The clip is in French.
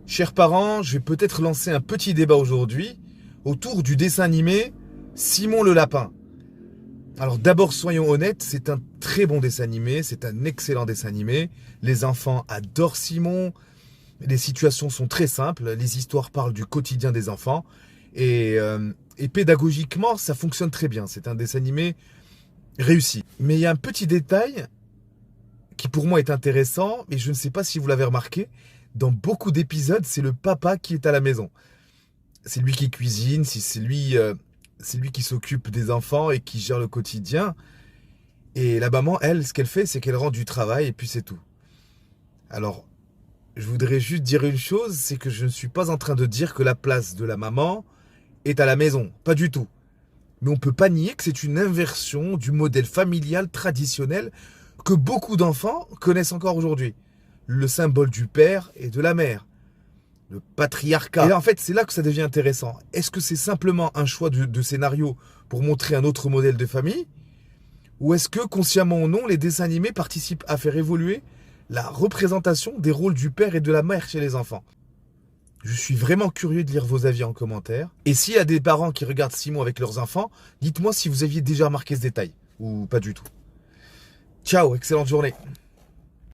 Chers parents, je vais peut-être lancer un petit débat aujourd'hui autour du dessin animé Simon le Lapin. Alors d'abord, soyons honnêtes, c'est un très bon dessin animé, c'est un excellent dessin animé. Les enfants adorent Simon, les situations sont très simples, les histoires parlent du quotidien des enfants et pédagogiquement, ça fonctionne très bien. C'est un dessin animé réussi. Mais il y a un petit détail qui pour moi est intéressant, mais je ne sais pas si vous l'avez remarqué, dans beaucoup d'épisodes, c'est le papa qui est à la maison. C'est lui qui cuisine, c'est lui qui s'occupe des enfants et qui gère le quotidien. Et la maman, elle, ce qu'elle fait, c'est qu'elle rend du travail et puis c'est tout. Alors, je voudrais juste dire une chose, c'est que je ne suis pas en train de dire que la place de la maman est à la maison. Pas du tout. Mais on ne peut pas nier que c'est une inversion du modèle familial traditionnel que beaucoup d'enfants connaissent encore aujourd'hui. Le symbole du père et de la mère. Le patriarcat. Et là, en fait, c'est là que ça devient intéressant. Est-ce que c'est simplement un choix de scénario pour montrer un autre modèle de famille? Ou est-ce que, consciemment ou non, les dessins animés participent à faire évoluer la représentation des rôles du père et de la mère chez les enfants? Je suis vraiment curieux de lire vos avis en commentaire. Et s'il y a des parents qui regardent Simon avec leurs enfants, dites-moi si vous aviez déjà remarqué ce détail. Ou pas du tout. Ciao, excellente journée.